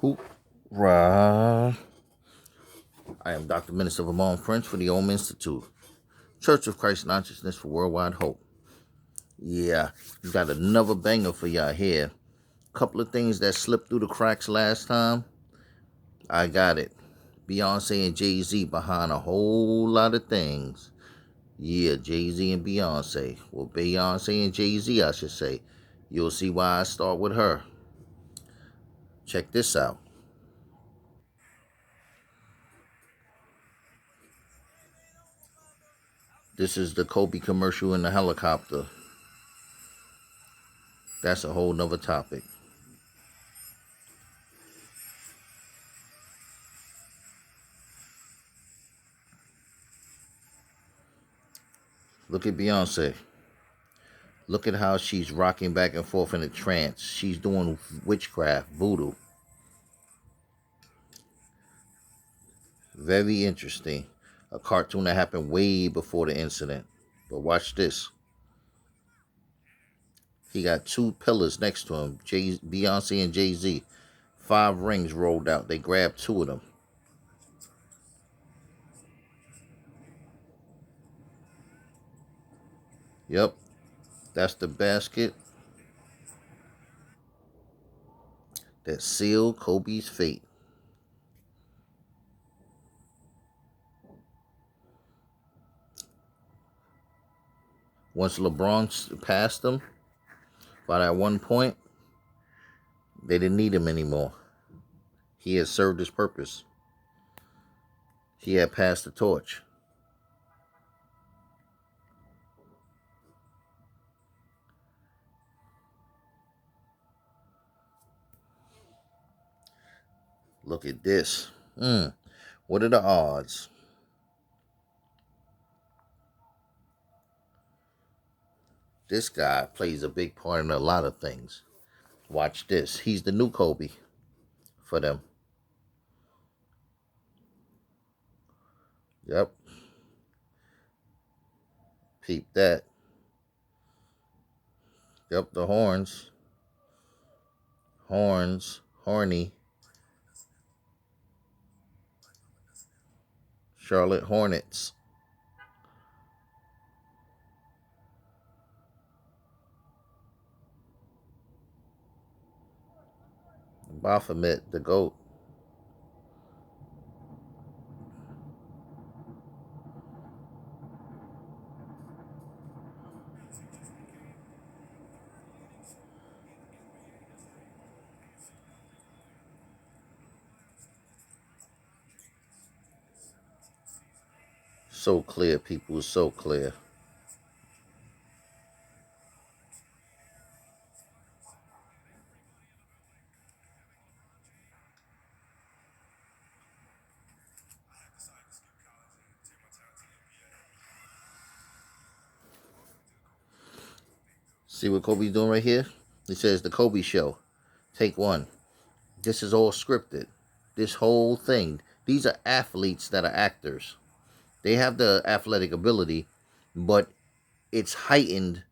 Hoorah. I am Dr. Minister Vermont Princ for the Om Institute, Church of Christ Consciousness for Worldwide Hope. Yeah, got another banger for y'all here. Couple of things that slipped through the cracks last time. I got it. Beyonce and Jay-Z behind a whole lot of things. Yeah, Jay-Z and Beyonce. Well, Beyonce and Jay-Z, I should say. You'll see why I start with her. Check this out. This is the Kobe commercial in the helicopter. That's a whole nother topic. Look at Beyonce. Look at how she's rocking back and forth in a trance. She's doing witchcraft, voodoo. Very interesting. A cartoon that happened way before the incident. But watch this. He got two pillars next to him, Beyonce and Jay-Z. 5 rings rolled out. They grabbed 2 of them. Yep, that's the basket that sealed Kobe's fate. Once LeBron passed him, by that one point, they didn't need him anymore. He had served his purpose. He had passed the torch. Look at this. What are the odds? This guy plays a big part in a lot of things. Watch this. He's the new Kobe for them. Yep. Peep that. Yep, the horns. Horns. Horny. Charlotte Hornets. Baphomet, the GOAT. So clear, people. So clear. See what Kobe's doing right here? He says the Kobe Show. Take 1. This is all scripted. This whole thing. These are athletes that are actors. They have the athletic ability, but it's heightened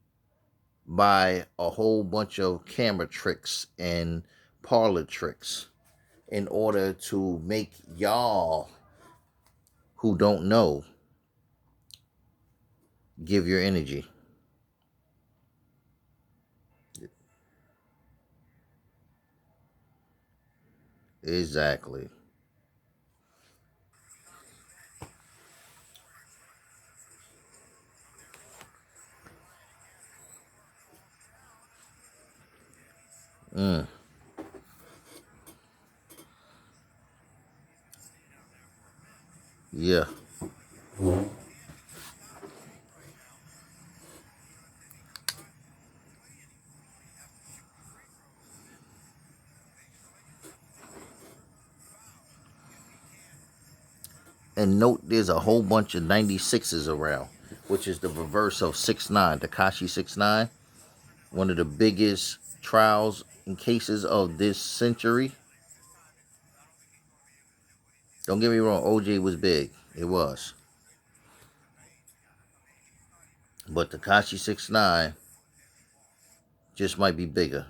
by a whole bunch of camera tricks and parlor tricks in order to make y'all who don't know give your energy. Exactly. Mm. Yeah. And note there's a whole bunch of 96s around, which is the reverse of 6ix9ine, Tekashi 6ix9ine, one of the biggest trials and cases of this century. Don't get me wrong, OJ was big. It was. But Tekashi 6ix9ine just might be bigger.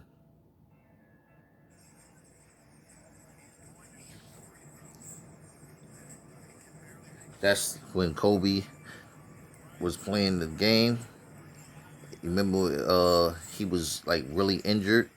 That's when Kobe was playing the game. You remember he was like really injured.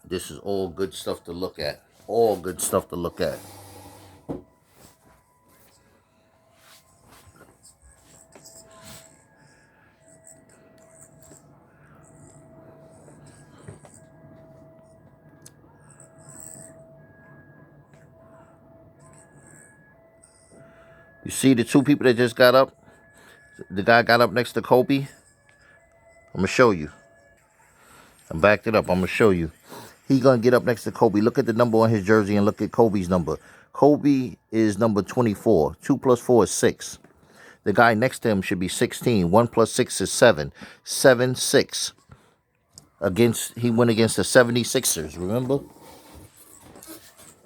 This is all good stuff to look at. All good stuff to look at. You see the two people that just got up? The guy got up next to Kobe. I'm going to show you. I backed it up. I'm going to show you. He going to get up next to Kobe. Look at the number on his jersey and look at Kobe's number. Kobe is number 24. 2 plus 4 is 6. The guy next to him should be 16. 1 plus 6 is 7. 7, 6. He went against the 76ers, remember?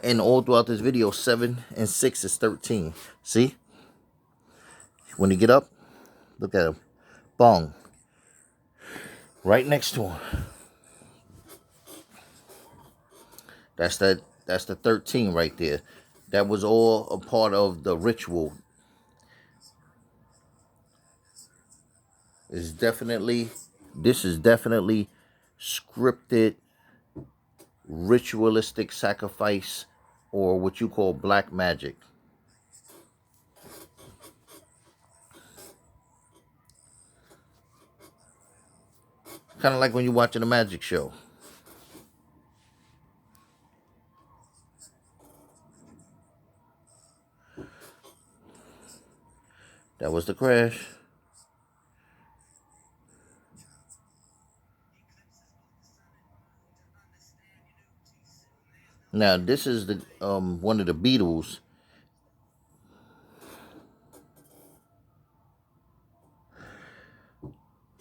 And all throughout this video, 7 and 6 is 13. See? When he get up, look at him. Bong. Right next to him. That's the 13 right there. That was all a part of the ritual. This is definitely scripted, ritualistic sacrifice, or what you call black magic. Kind of like when you're watching a magic show. That was the crash. Now this is the one of the Beatles.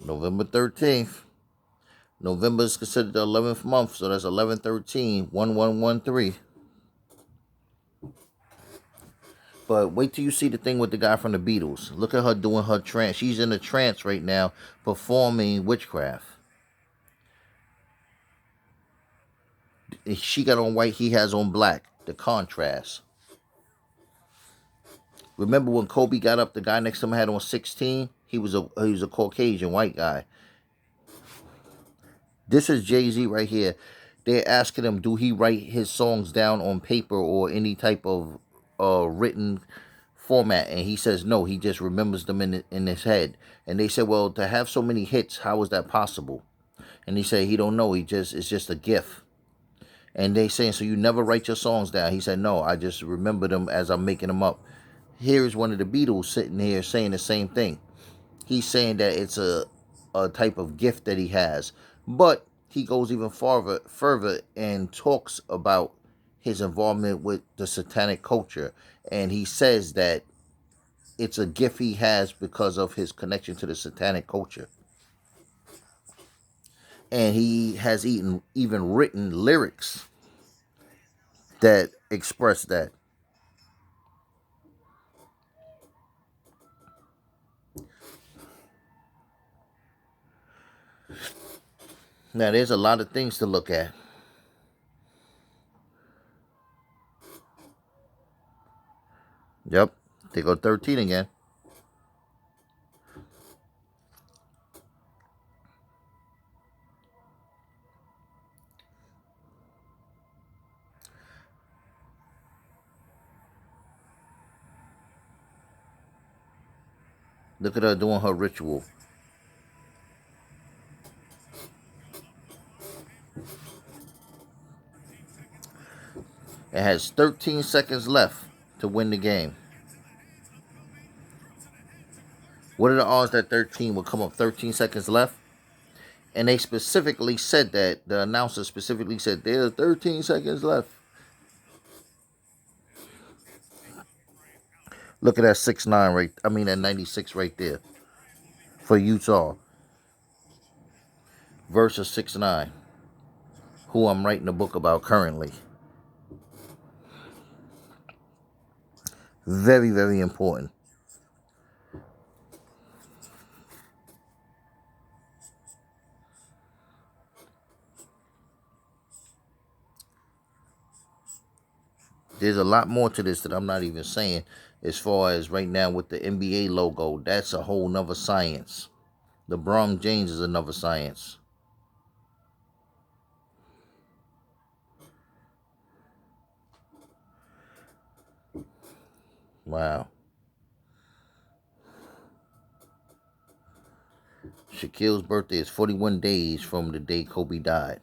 November 13th. November is considered the 11th month, so that's 11/13, 1113. But wait till you see the thing with the guy from the Beatles. Look at her doing her trance. She's in a trance right now, performing witchcraft. She got on white, he has on black. The contrast. Remember when Kobe got up, the guy next to him had on 16? He was a Caucasian white guy. This is Jay-Z right here. They're asking him, do he write his songs down on paper or any type of written format? And he says no, he just remembers them in his head. And they said, well, to have so many hits, how is that possible? And he said he don't know. It's just a gift. And they saying, so you never write your songs down? He said, no, I just remember them as I'm making them up. Here's one of the Beatles sitting here saying the same thing. He's saying that it's a type of gift that he has. But he goes even further and talks about his involvement with the satanic culture. And he says that it's a gift he has because of his connection to the satanic culture. And he has even written lyrics that express that. Now, there's a lot of things to look at. Yep, they go 13 again. Look at her doing her ritual. It has 13 seconds left to win the game. What are the odds that 13 will come up 13 seconds left? And they specifically said that, the announcer specifically said, there's 13 seconds left. Look at that 6'9" right. I mean that 96 right there for Utah versus 6'9", who I'm writing a book about currently. Very, very important. There's a lot more to this that I'm not even saying. As far as right now with the NBA logo, that's a whole nother science. The Bron James is another science. Wow. Shaquille's birthday is 41 days from the day Kobe died.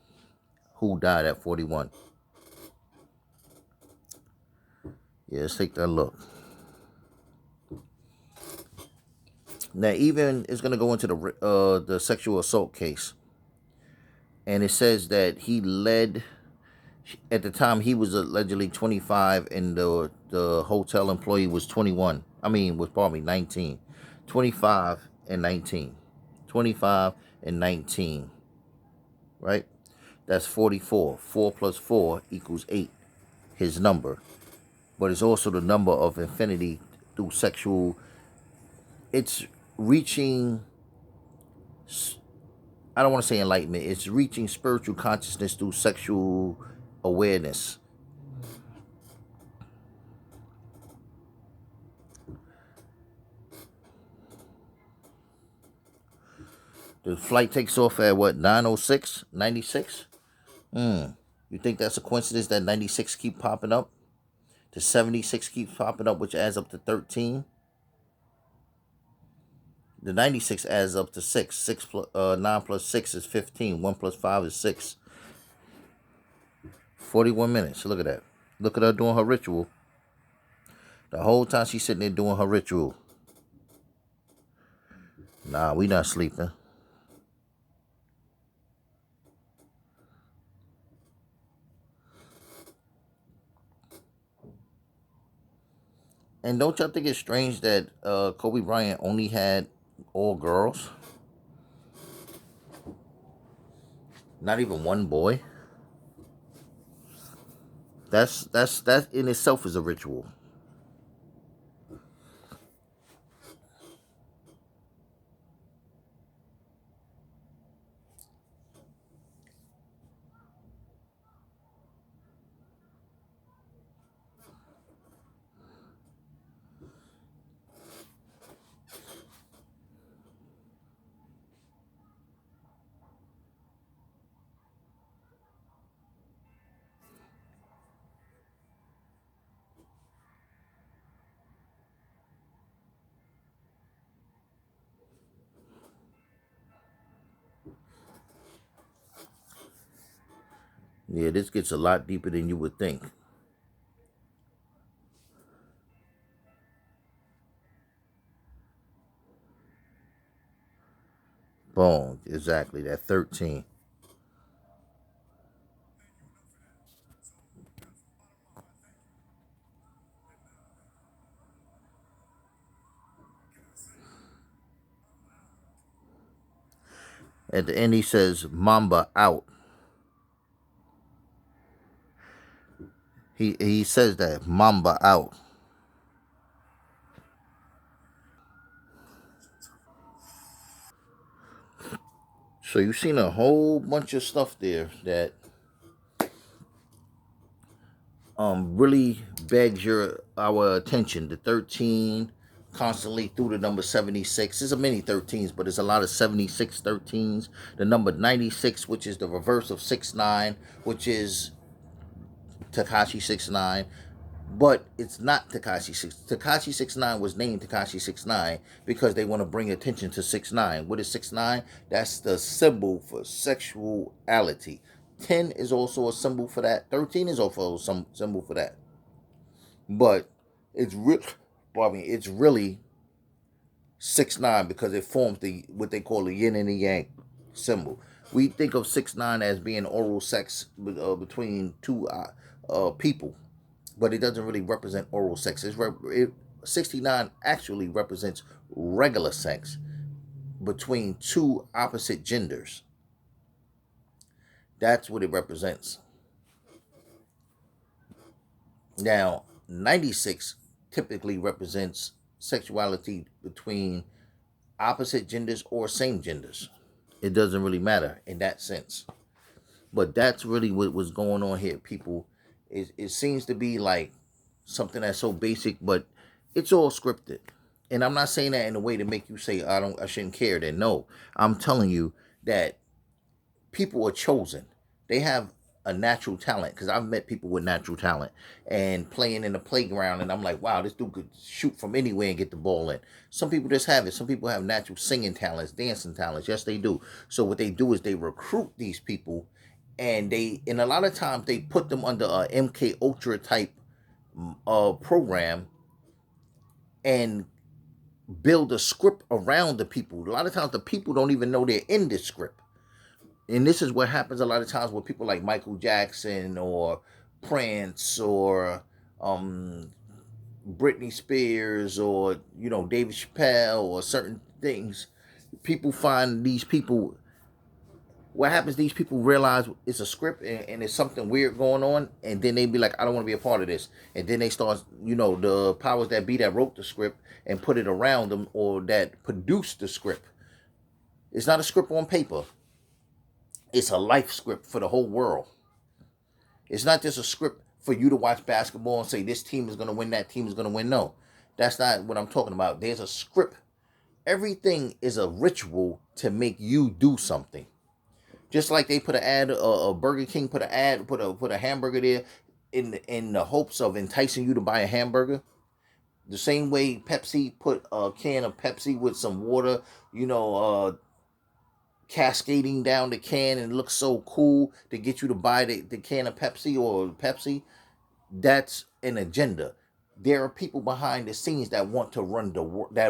Who died at 41? Yeah, let's take that look. Now, even it's gonna go into the sexual assault case, and it says that he led. At the time, he was allegedly 25, and the hotel employee was 21. I mean, was probably 19, 25 and 19, 25 and 19. Right? That's 44. 4 plus 4 equals 8. His number, but it's also the number of infinity through sexual. It's reaching, I don't want to say enlightenment, it's reaching spiritual consciousness through sexual awareness. The flight takes off at what, 9:06, 96? You think that's a coincidence that 96 keep popping up? The 76 keeps popping up, which adds up to 13. The 96 adds up to 6. 9 plus 6 is 15. 1 plus 5 is 6. 41 minutes. Look at that. Look at her doing her ritual. The whole time she's sitting there doing her ritual. Nah, we not sleeping. And don't y'all think it's strange that Kobe Bryant only had all girls? Not even one boy? That in itself is a ritual. Yeah, this gets a lot deeper than you would think. Boom, exactly, that 13. At the end, he says, Mamba out. He says that, Mamba out. So you've seen a whole bunch of stuff there that really begs our attention. The 13 constantly through the number 76. There's a many 13s, but there's a lot of 76 13s. The number 96, which is the reverse of 6'9", which is Takashi 6'9", but it's not Takashi 6. Takashi 6'9" was named Takashi 6'9" because they want to bring attention to 6'9". What is 6'9"? That's the symbol for sexuality. 10 is also a symbol for that. 13 is also some symbol for that. But it's really 6'9" because it forms the what they call the yin and the yang symbol. We think of 6'9" as being oral sex between two people, but it doesn't really represent oral sex. 69 actually represents regular sex between two opposite genders. That's what it represents. Now, 96 typically represents sexuality between opposite genders or same genders. It doesn't really matter in that sense. But that's really what was going on here, people. It seems to be like something that's so basic, but it's all scripted. And I'm not saying that in a way to make you say I shouldn't care. Then no, I'm telling you that people are chosen. They have a natural talent, because I've met people with natural talent and playing in the playground, and I'm like, wow, this dude could shoot from anywhere and get the ball in. Some people just have it. Some people have natural singing talents, dancing talents. Yes, they do. So what they do is they recruit these people, and a lot of times they put them under a MK Ultra type program and build a script around the people. A lot of times the people don't even know they're in this script. And this is what happens a lot of times with people like Michael Jackson or Prince or Britney Spears or David Chappelle or certain things. People find these people. What happens? These people realize it's a script and it's something weird going on, and then they be like, "I don't want to be a part of this." And then they start, the powers that be that wrote the script and put it around them, or that produced the script. It's not a script on paper. It's a life script for the whole world. It's not just a script for you to watch basketball and say this team is going to win, that team is going to win. No, that's not what I'm talking about. There's a script. Everything is a ritual to make you do something. Just like they put an ad, Burger King put an ad, put a hamburger there in the hopes of enticing you to buy a hamburger. The same way Pepsi put a can of Pepsi with some water, cascading down the can, and it looks so cool to get you to buy the can of Pepsi or Pepsi. That's an agenda. There are people behind the scenes that want to run the world. They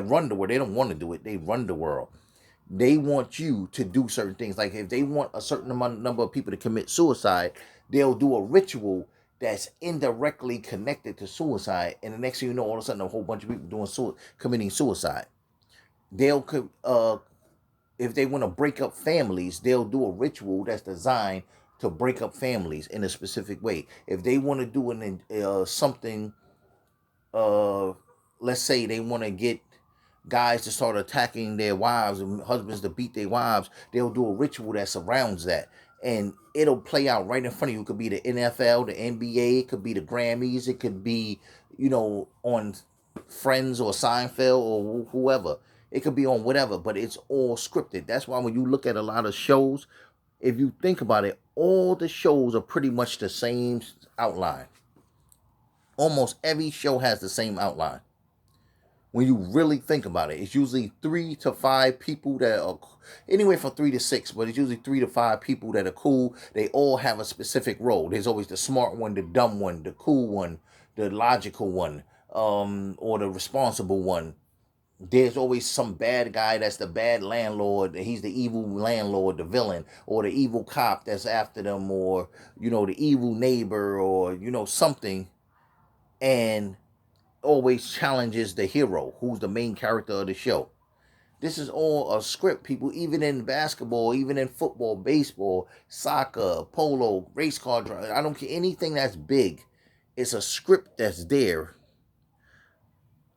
don't want to do it. They run the world. They want you to do certain things. Like if they want a certain number of people to commit suicide, they'll do a ritual that's indirectly connected to suicide. And the next thing you know, all of a sudden, a whole bunch of people committing suicide. They'll if they want to break up families, they'll do a ritual that's designed to break up families in a specific way. If they want to do something, let's say they want to get guys to start attacking their wives and husbands to beat their wives, they'll do a ritual that surrounds that. And it'll play out right in front of you. It could be the NFL, the NBA, it could be the Grammys, it could be, on Friends or Seinfeld or whoever. It could be on whatever, but it's all scripted. That's why when you look at a lot of shows, if you think about it, all the shows are pretty much the same outline. Almost every show has the same outline. When you really think about it, it's usually 3 to 5 people that are anywhere from 3 to 6, but it's usually 3 to 5 people that are cool. They all have a specific role. There's always the smart one, the dumb one, the cool one, the logical one, or the responsible one. There's always some bad guy that's the bad landlord. He's the evil landlord, the villain, or the evil cop that's after them, or the evil neighbor, or something. And always challenges the hero, who's the main character of the show. This is all a script, people. Even in basketball, even in football, baseball, soccer, polo, race car drive, I don't care, anything that's big, it's a script that's there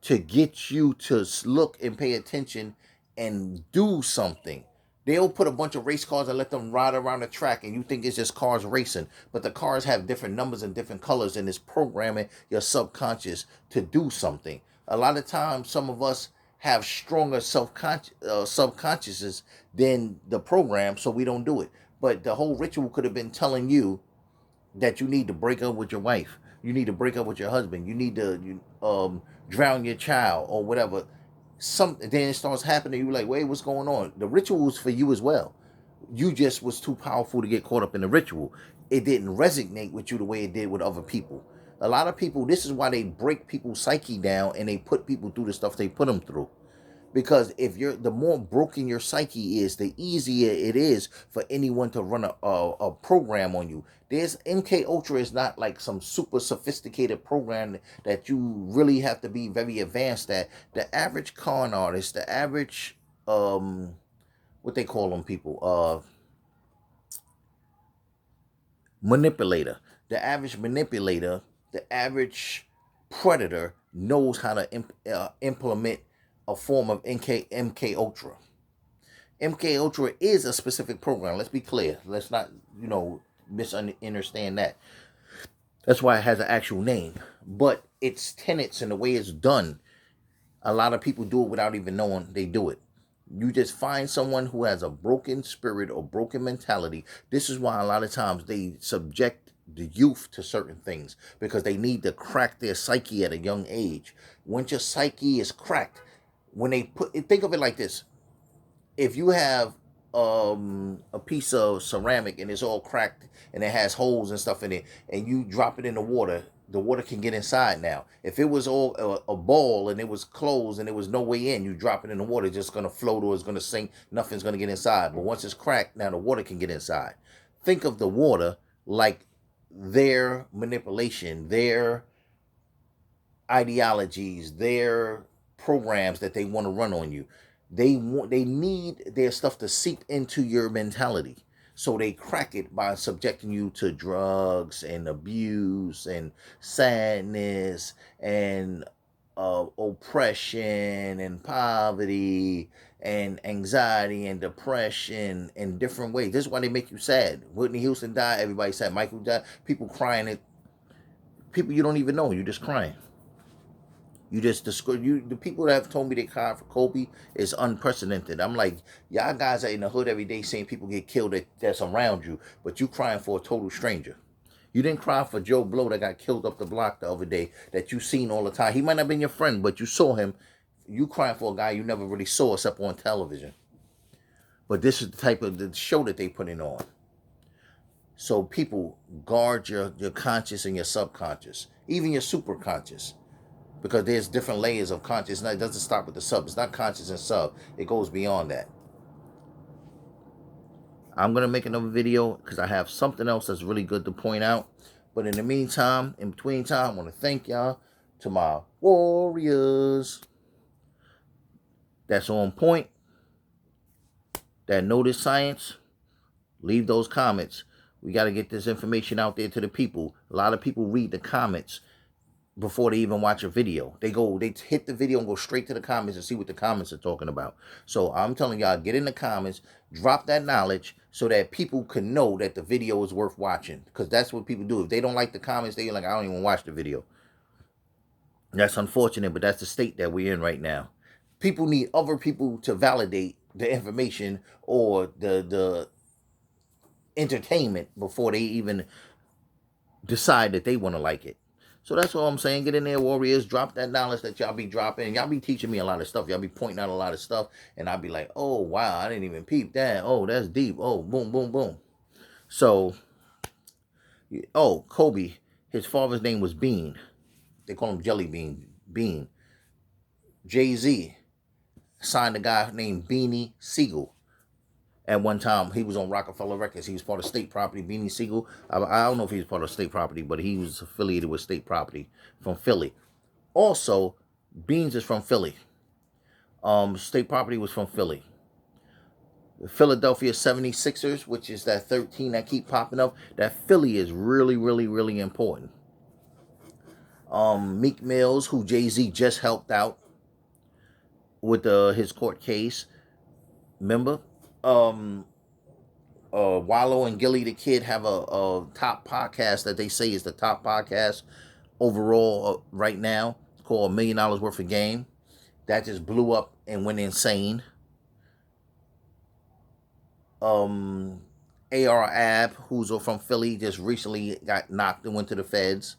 to get you to look and pay attention and do something. They'll put a bunch of race cars and let them ride around the track, and you think it's just cars racing. But the cars have different numbers and different colors, and it's programming your subconscious to do something. A lot of times, some of us have stronger subconsciouses than the program, so we don't do it. But the whole ritual could have been telling you that you need to break up with your wife. You need to break up with your husband. You need to drown your child or whatever. Then it starts happening. You're like, wait, what's going on? The ritual was for you as well. You just was too powerful to get caught up in the ritual. It didn't resonate with you the way it did with other people. A lot of people, this is why they break people's psyche down and they put people through the stuff they put them through. Because if the more broken your psyche is, the easier it is for anyone to run a program on you. There's MK Ultra is not like some super sophisticated program that you really have to be very advanced at. The average con artist, the average what they call them people, manipulator. The average manipulator, the average predator knows how to implement a form of MK Ultra. MK Ultra is a specific program. Let's be clear. Let's not, misunderstand that. That's why it has an actual name. But its tenets and the way it's done, a lot of people do it without even knowing they do it. You just find someone who has a broken spirit or broken mentality. This is why a lot of times they subject the youth to certain things, because they need to crack their psyche at a young age. Once your psyche is cracked, think of it like this. If you have a piece of ceramic and it's all cracked and it has holes and stuff in it, and you drop it in the water can get inside now. If it was all a ball and it was closed and there was no way in, you drop it in the water, it's just going to float or it's going to sink. Nothing's going to get inside. But once it's cracked, now the water can get inside. Think of the water like their manipulation, their ideologies, their programs that they want to run on you. They need their stuff to seep into your mentality. So they crack it by subjecting you to drugs and abuse and sadness and oppression and poverty and anxiety and depression in different ways. This is why they make you sad. Whitney Houston died, everybody sad. Michael died, people crying. People you don't even know, you're just crying. The people that have told me they cried for Kobe is unprecedented. I'm like, y'all guys are in the hood every day seeing people get killed that's around you, but you crying for a total stranger. You didn't cry for Joe Blow that got killed up the block the other day that you seen all the time. He might not have been your friend, but you saw him. You crying for a guy you never really saw except on television. But this is the type of the show that they putting on. So people, guard your conscious and your subconscious, even your superconscious. Because there's different layers of consciousness. It doesn't stop with the sub. It's not conscious and sub. It goes beyond that. I'm going to make another video because I have something else that's really good to point out. But in the meantime, in between time, I want to thank y'all, to my warriors that's on point, that know this science. Leave those comments. We got to get this information out there to the people. A lot of people read the comments before they even watch a video. They hit the video and go straight to the comments and see what the comments are talking about. So I'm telling y'all, get in the comments, drop that knowledge so that people can know that the video is worth watching. Because that's what people do. If they don't like the comments, they're like, I don't even watch the video. That's unfortunate, but that's the state that we're in right now. People need other people to validate the information or the entertainment before they even decide that they want to like it. So that's all I'm saying. Get in there, warriors. Drop that knowledge that y'all be dropping. Y'all be teaching me a lot of stuff. Y'all be pointing out a lot of stuff. And I'll be like, oh, wow, I didn't even peep that. Oh, that's deep. Oh, boom, boom, boom. So, Kobe, his father's name was Bean. They call him Jelly Bean. Bean. Jay-Z signed a guy named Beanie Siegel. At one time, he was on Rockefeller Records. He was part of State Property. Beanie Siegel, I don't know if he was part of State Property, but he was affiliated with State Property from Philly. Also, Beans is from Philly. State Property was from Philly. The Philadelphia 76ers, which is that 13 that keep popping up, that Philly is really, really, really important. Meek Mills, who Jay-Z just helped out with his court case. Remember? Wallow and Gilly the Kid have a top podcast that they say is the top podcast overall right now. It's called $1 Million Worth of Game. That just blew up and went insane. AR Ab, who's from Philly, just recently got knocked and went to the feds.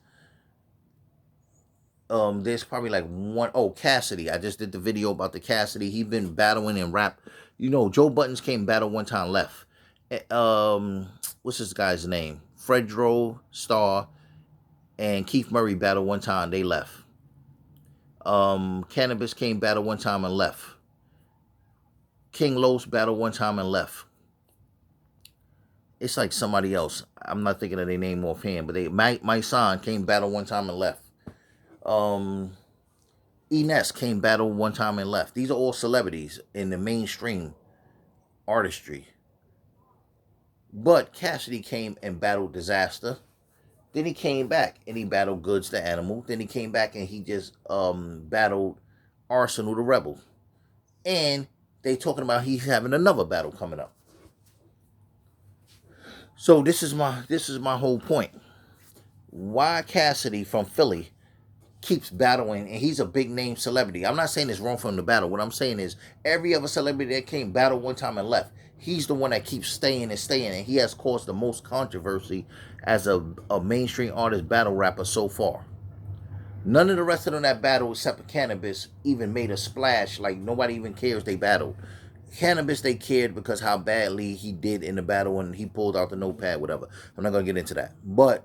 There's probably like Cassidy. I just did the video about the Cassidy. He's been battling in rap. Joe Buttons came battle one time, left. What's this guy's name? Fredro Starr and Keith Murray battled one time. They left. Cannabis came battle one time and left. King Los battled one time and left. It's like somebody else. I'm not thinking of their name offhand, but my son came battle one time and left. Ines came battle one time and left. These are all celebrities in the mainstream artistry. But Cassidy came and battled Disaster. Then he came back and he battled Goods the Animal. Then he came back and he just battled Arsenal the Rebel. And they talking about he's having another battle coming up. So this is my whole point. Why Cassidy from Philly keeps battling, and he's a big name celebrity. I'm not saying it's wrong for him to battle. What I'm saying is every other celebrity that came battled one time and left. He's the one that keeps staying, and he has caused the most controversy as a mainstream artist battle rapper so far. None of the rest of them that battled except for Cannabis even made a splash. Like nobody even cares they battled. Cannabis, they cared because how badly he did in the battle and he pulled out the notepad, whatever. I'm not going to get into that. But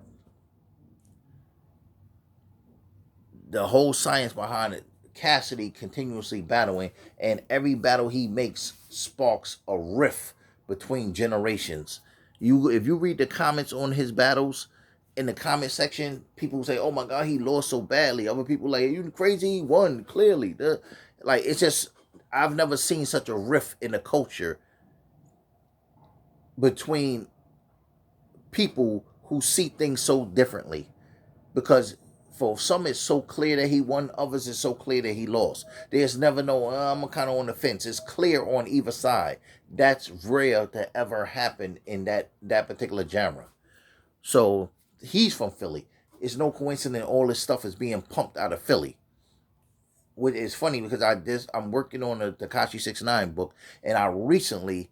the whole science behind it, Cassidy continuously battling, and every battle he makes sparks a rift between generations. If you read the comments on his battles, in the comment section, people say, "Oh my God, he lost so badly." Other people like, "You crazy? He won clearly." It's just, I've never seen such a rift in the culture between people who see things so differently. Because for some, it's so clear that he won. Others, it's so clear that he lost. There's never no, I'm kind of on the fence. It's clear on either side. That's rare to ever happen in that particular genre. So he's from Philly. It's no coincidence all this stuff is being pumped out of Philly. Which is funny because I'm working on the Tekashi 6ix9ine book, and I recently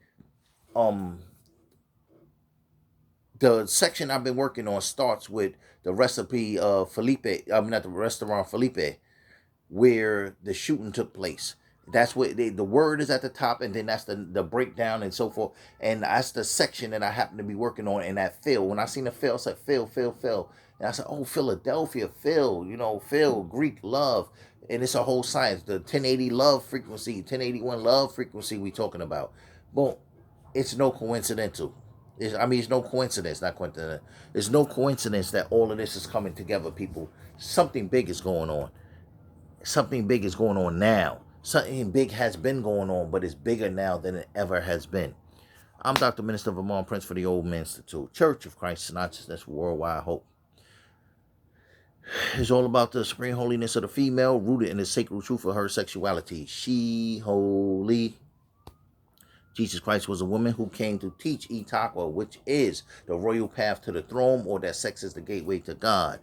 the section I've been working on starts with the recipe of Felipe. Not the restaurant Felipe, where the shooting took place. That's what the word is at the top, and then that's the breakdown and so forth. And that's the section that I happen to be working on in that Phil. When I seen the Phil, I said Phil. And I said, oh, Philadelphia, Phil, Phil, Greek love. And it's a whole science. The 1080 love frequency, 1081 love frequency we talking about. Boom. It's no coincidental. It's no coincidence, not coincidence. It's no coincidence that all of this is coming together, people. Something big is going on. Something big is going on now. Something big has been going on, but it's bigger now than it ever has been. I'm Dr. Minister Vermont Prince for the Old Men Institute, Church of Christ Consciousness, Worldwide Hope. It's all about the supreme holiness of the female, rooted in the sacred truth of her sexuality. She holy. Jesus Christ was a woman who came to teach Itakwa, which is the royal path to the throne, or that sex is the gateway to God.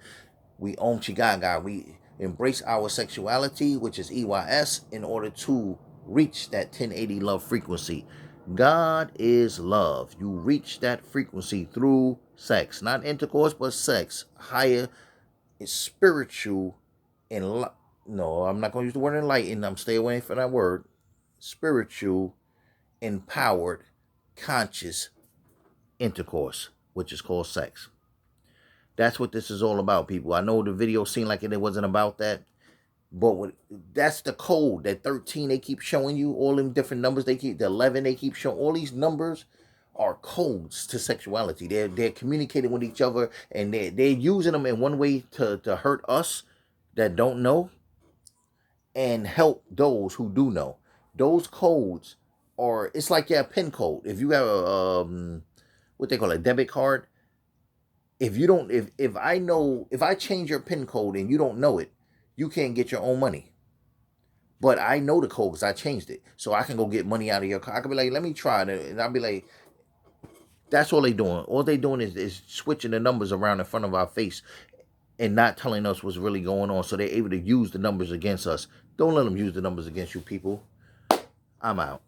We Om Chigaga. We embrace our sexuality, which is EYS, in order to reach that 1080 love frequency. God is love. You reach that frequency through sex. Not intercourse, but sex. Higher, it's spiritual. No, I'm not going to use the word enlightened. I'm staying away from that word. Spiritual, empowered, conscious intercourse, which is called sex. That's what this is all about, people. I know the video seemed like it wasn't about that, but that's the code. That 13 they keep showing you, all them different numbers the 11 they keep showing, all these numbers are codes to sexuality. They're communicating with each other, and they're using them in one way to hurt us that don't know, and help those who do know. Those codes are, it's like your PIN code. If you have a what they call a debit card, if I change your PIN code and you don't know it, you can't get your own money. But I know the code because I changed it, so I can go get money out of your car. I can be like, let me try it, and I'll be like, that's all they doing. All they doing is switching the numbers around in front of our face and not telling us what's really going on, so they're able to use the numbers against us. Don't let them use the numbers against you, people. I'm out.